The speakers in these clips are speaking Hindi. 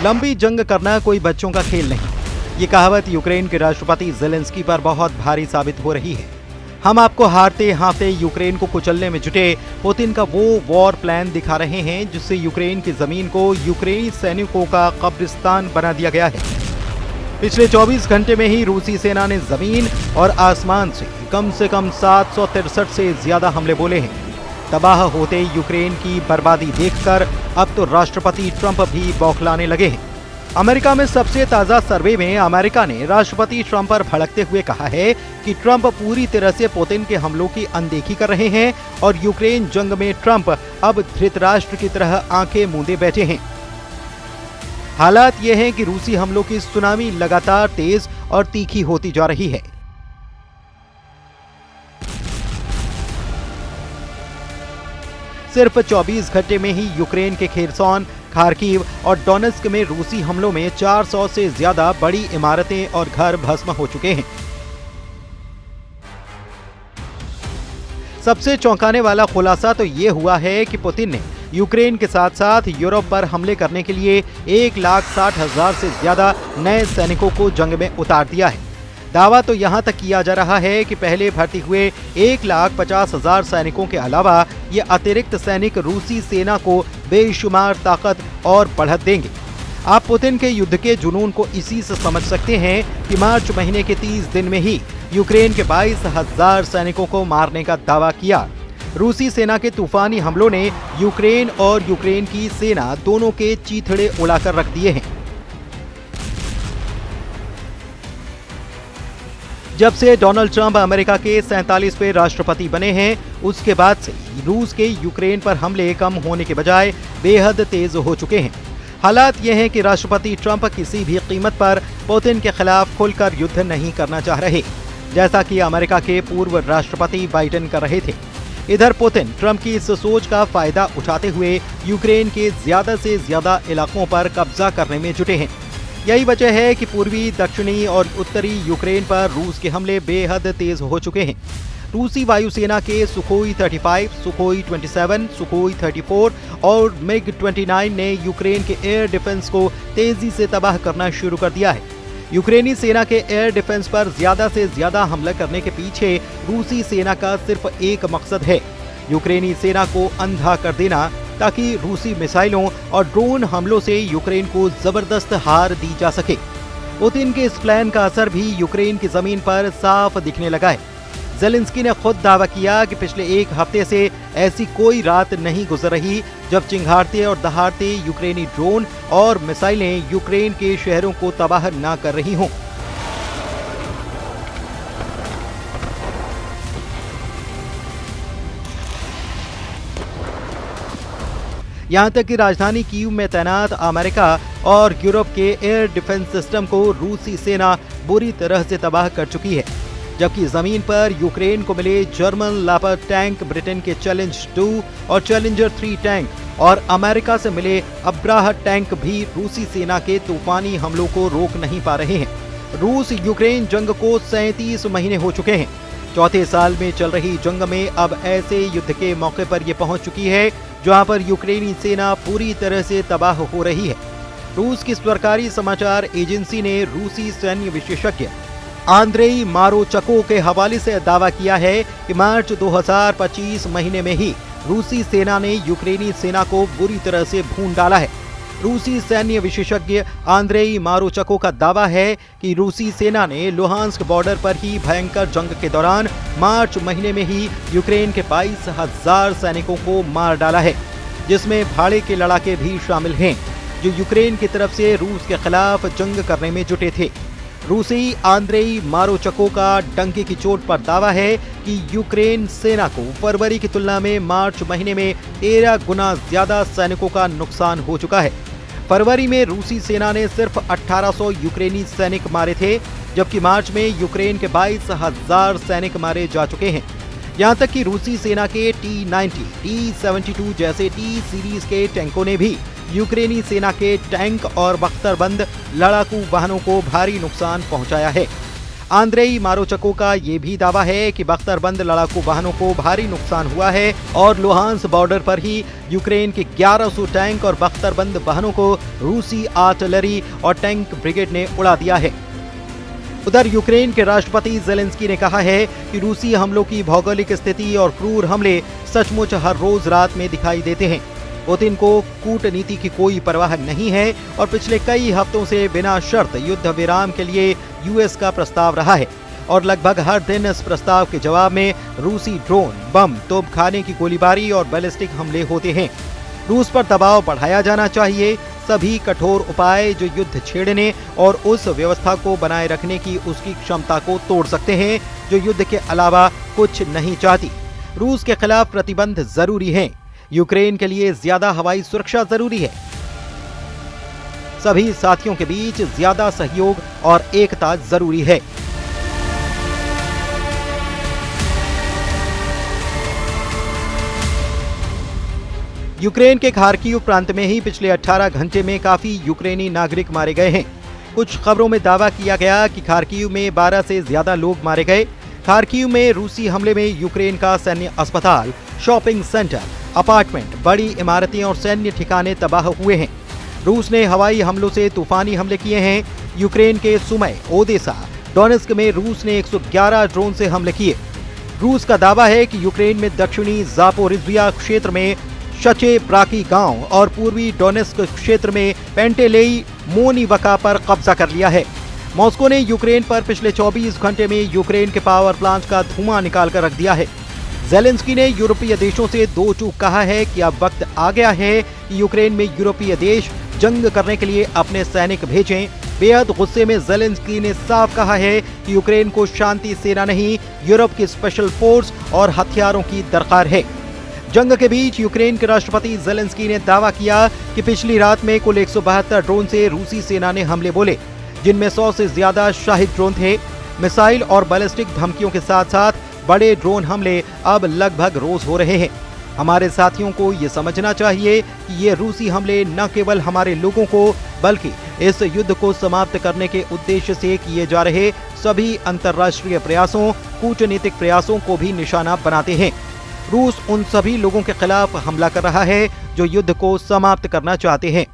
लंबी जंग करना कोई बच्चों का खेल नहीं। ये कहावत यूक्रेन के राष्ट्रपति ज़ेलेंस्की पर बहुत भारी साबित हो रही है। हम आपको हारते हारते यूक्रेन को कुचलने में जुटे पुतिन का वो वॉर प्लान दिखा रहे हैं जिससे यूक्रेन की जमीन को यूक्रेनी सैनिकों का कब्रिस्तान बना दिया गया है। पिछले 24 घंटे में ही रूसी सेना ने जमीन और आसमान से कम 763 से ज्यादा हमले बोले हैं। तबाह होते यूक्रेन की बर्बादी देखकर अब तो राष्ट्रपति ट्रंप भी बौखलाने लगे हैं। अमेरिका में सबसे ताजा सर्वे में अमेरिका ने राष्ट्रपति ट्रंप पर भड़कते हुए कहा है कि ट्रंप पूरी तरह से पुतिन के हमलों की अनदेखी कर रहे हैं और यूक्रेन जंग में ट्रंप अब धृतराष्ट्र की तरह आंखें मूंदे बैठे हैं। हालात ये हैं कि रूसी हमलों की सुनामी लगातार तेज और तीखी होती जा रही है। सिर्फ 24 घंटे में ही यूक्रेन के खेरसॉन, खार्किव और डोनेत्स्क में रूसी हमलों में 400 से ज्यादा बड़ी इमारतें और घर भस्म हो चुके हैं। सबसे चौंकाने वाला खुलासा तो ये हुआ है कि पुतिन ने यूक्रेन के साथ साथ यूरोप पर हमले करने के लिए 1,60,000 से ज्यादा नए सैनिकों को जंग में उतार दिया है। दावा तो यहां तक किया जा रहा है कि पहले भर्ती हुए 1,50,000 सैनिकों के अलावा ये अतिरिक्त सैनिक रूसी सेना को बेशुमार ताकत और बढ़त देंगे। आप पुतिन के युद्ध के जुनून को इसी से समझ सकते हैं कि मार्च महीने के 30 दिन में ही यूक्रेन के 22,000 सैनिकों को मारने का दावा किया। रूसी सेना के तूफानी हमलों ने यूक्रेन और यूक्रेन की सेना दोनों के चीथड़े उड़ाकर रख दिए हैं। जब से डोनाल्ड ट्रंप अमेरिका के 47वें राष्ट्रपति बने हैं, उसके बाद से रूस के यूक्रेन पर हमले कम होने के बजाय बेहद तेज हो चुके हैं। हालात ये हैं कि राष्ट्रपति ट्रंप किसी भी कीमत पर पुतिन के खिलाफ खुलकर युद्ध नहीं करना चाह रहे, जैसा कि अमेरिका के पूर्व राष्ट्रपति बाइडेन कर रहे थे। इधर पुतिन ट्रंप की इस सोच का फायदा उठाते हुए यूक्रेन के ज्यादा से ज्यादा इलाकों पर कब्जा करने में जुटे हैं। यही वजह है कि पूर्वी, दक्षिणी और उत्तरी यूक्रेन पर रूस के हमले बेहद तेज हो चुके हैं। रूसी वायुसेना के सुखोई 35, सुखोई 27, सुखोई 34 और मिग-29 ने यूक्रेन के एयर डिफेंस को तेजी से तबाह करना शुरू कर दिया है। यूक्रेनी सेना के एयर डिफेंस पर ज्यादा से ज्यादा हमला करने के पीछे रूसी सेना का सिर्फ एक मकसद है, यूक्रेनी सेना को अंधा कर देना, ताकि रूसी मिसाइलों और ड्रोन हमलों से यूक्रेन को जबरदस्त हार दी जा सके। पुतिन के इस प्लान का असर भी यूक्रेन की जमीन पर साफ दिखने लगा है। ज़ेलेंस्की ने खुद दावा किया कि पिछले एक हफ्ते से ऐसी कोई रात नहीं गुजर रही जब चिंगारते और दहाड़ते यूक्रेनी ड्रोन और मिसाइलें यूक्रेन के शहरों को तबाह न कर रही हों। यहां तक कि राजधानी कीव में तैनात अमेरिका और यूरोप के एयर डिफेंस सिस्टम को रूसी सेना बुरी तरह से तबाह कर चुकी है, जबकि जमीन पर यूक्रेन को मिले जर्मन लेपर्ड टैंक, ब्रिटेन के चैलेंज 2 और चैलेंजर 3 टैंक और अमेरिका से मिले अब्राह टैंक भी रूसी सेना के तूफानी हमलों को रोक नहीं पा रहे हैं। रूस यूक्रेन जंग को 37 महीने हो चुके हैं। चौथे साल में चल रही जंग में अब ऐसे युद्ध के मौके पर यह पहुंच चुकी है जहां पर यूक्रेनी सेना पूरी तरह से तबाह हो रही है। रूस की सरकारी समाचार एजेंसी ने रूसी सैन्य विशेषज्ञ आंद्रेई मारोचको के हवाले से दावा किया है कि मार्च 2025 महीने में ही रूसी सेना ने यूक्रेनी सेना को बुरी तरह से भून डाला है। रूसी सैन्य विशेषज्ञ आंद्रेई मारोचको का दावा है कि रूसी सेना ने लुहांस्क बॉर्डर पर ही भयंकर जंग के दौरान मार्च महीने में ही यूक्रेन के 22,000 सैनिकों को मार डाला है, जिसमें भाड़े के लड़ाके भी शामिल हैं जो यूक्रेन की तरफ से रूस के खिलाफ जंग करने में जुटे थे। रूसी आंद्रेई मारोचको का डंके की चोट पर दावा है कि यूक्रेन सेना को फरवरी की तुलना में मार्च महीने में 13 गुना ज्यादा सैनिकों का नुकसान हो चुका है। फरवरी में रूसी सेना ने सिर्फ 1800 यूक्रेनी सैनिक मारे थे, जबकि मार्च में यूक्रेन के 22,000 सैनिक मारे जा चुके हैं। यहां तक कि रूसी सेना के T-90, T-72 जैसे T सीरीज के टैंकों ने भी यूक्रेनी सेना के टैंक और बख्तरबंद लड़ाकू वाहनों को भारी नुकसान पहुंचाया है। आंद्रेई मारोचको का ये भी दावा है कि बख्तरबंद लड़ाकू वाहनों को भारी नुकसान हुआ है और लुहांस बॉर्डर पर ही यूक्रेन के 1100 टैंक और बख्तरबंद वाहनों को रूसी आर्टिलरी और टैंक ब्रिगेड ने उड़ा दिया है। उधर यूक्रेन के राष्ट्रपति जेलेंस्की ने कहा है कि रूसी हमलों की भौगोलिक स्थिति और क्रूर हमले सचमुच हर रोज रात में दिखाई देते हैं। पुतिन को कूटनीति की कोई परवाह नहीं है और पिछले कई हफ्तों से बिना शर्त युद्ध विराम के लिए यूएस का प्रस्ताव रहा है और लगभग हर दिन इस प्रस्ताव के जवाब में रूसी ड्रोन, बम, तोपखाने की गोलीबारी और बैलिस्टिक हमले होते हैं। रूस पर दबाव बढ़ाया जाना चाहिए। सभी कठोर उपाय जो युद्ध छेड़ने और उस व्यवस्था को बनाए रखने की उसकी क्षमता को तोड़ सकते हैं जो युद्ध के अलावा कुछ नहीं चाहती। रूस के खिलाफ प्रतिबंध जरूरी हैं। यूक्रेन के लिए ज्यादा हवाई सुरक्षा जरूरी है। सभी साथियों के बीच ज्यादा सहयोग और एकता जरूरी है। यूक्रेन के खार्किव प्रांत में ही पिछले 18 घंटे में काफी यूक्रेनी नागरिक मारे गए हैं। कुछ खबरों में दावा किया गया कि खार्किव में 12 से ज्यादा लोग मारे गए। खार्किव में रूसी हमले में यूक्रेन का सैन्य अस्पताल, शॉपिंग सेंटर, अपार्टमेंट, बड़ी इमारतें और सैन्य ठिकाने तबाह हुए हैं। रूस ने हवाई हमलों से तूफानी हमले किए हैं। यूक्रेन के सुमय, ओदेसा, डोनेस्क में रूस ने 111 ड्रोन से हमले किए। रूस का दावा है कि यूक्रेन में दक्षिणी जापोरिज्जिया क्षेत्र में शचे ब्राकी गांव और पूर्वी डोनेस्क क्षेत्र में पेंटेलेई मोनिवका पर कब्जा कर लिया है। मॉस्को ने यूक्रेन पर पिछले 24 घंटे में यूक्रेन के पावर प्लांट का धुआं निकाल कर रख दिया है। जेलेंस्की ने यूरोपीय देशों से दो टूक कहा है कि अब वक्त आ गया है कि यूक्रेन में यूरोपीय देश जंग करने के लिए अपने सैनिक भेजें। बेहद गुस्से में जेलेंस्की ने साफ कहा है कि यूक्रेन को शांति सेना नहीं, यूरोप की स्पेशल फोर्स और हथियारों की दरकार है। जंग के बीच यूक्रेन के राष्ट्रपति जेलेंस्की ने दावा किया कि पिछली रात में कुल 172 ड्रोन से रूसी सेना ने हमले बोले, जिनमें 100 से ज्यादा शाहिद ड्रोन थे। मिसाइल और बैलिस्टिक धमकियों के साथ साथ बड़े ड्रोन हमले अब लगभग रोज हो रहे हैं। हमारे साथियों को ये समझना चाहिए कि ये रूसी हमले न केवल हमारे लोगों को बल्कि इस युद्ध को समाप्त करने के उद्देश्य से किए जा रहे सभी अंतर्राष्ट्रीय प्रयासों, कूटनीतिक प्रयासों को भी निशाना बनाते हैं। रूस उन सभी लोगों के खिलाफ हमला कर रहा है जो युद्ध को समाप्त करना चाहते हैं।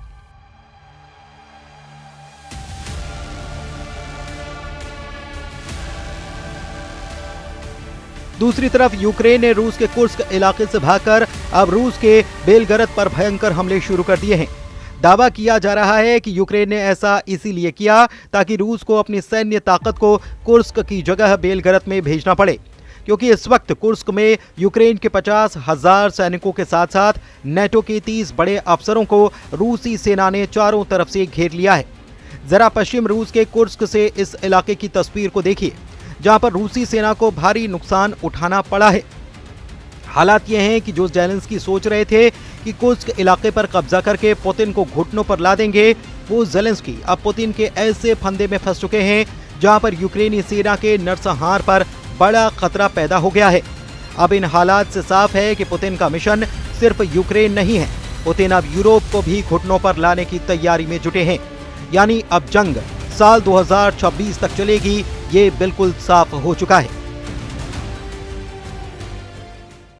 दूसरी तरफ यूक्रेन ने रूस के कुर्स्क इलाके से भागकर अब रूस के बेलगरद पर भयंकर हमले शुरू कर दिए हैं। दावा किया जा रहा है कि यूक्रेन ने ऐसा इसीलिए किया ताकि रूस को अपनी सैन्य ताकत को कुर्स्क की जगह बेलगरद में भेजना पड़े, क्योंकि इस वक्त कुर्स्क में यूक्रेन के 50,000 सैनिकों के साथ साथ नेटो के 30 बड़े अफसरों को रूसी सेना ने चारों तरफ से घेर लिया है। जरा पश्चिम रूस के कुर्स्क से इस इलाके की तस्वीर को देखिए, जहां पर रूसी सेना को भारी नुकसान उठाना पड़ा है। हालात ये हैं कि जो जेलेंस्की सोच रहे थे कि कुर्स्क इलाके पर कब्जा करके पुतिन को घुटनों पर ला देंगे, वो जेलेंस्की अब पुतिन के ऐसे फंदे में फंस चुके हैं जहां पर यूक्रेनी सेना के नरसंहार पर बड़ा खतरा पैदा हो गया है। अब इन हालात से साफ है कि पुतिन का मिशन सिर्फ यूक्रेन नहीं है। पुतिन अब यूरोप को भी घुटनों पर लाने की तैयारी में जुटे हैं। यानी अब जंग साल 2026 तक चलेगी, ये बिल्कुल साफ हो चुका है।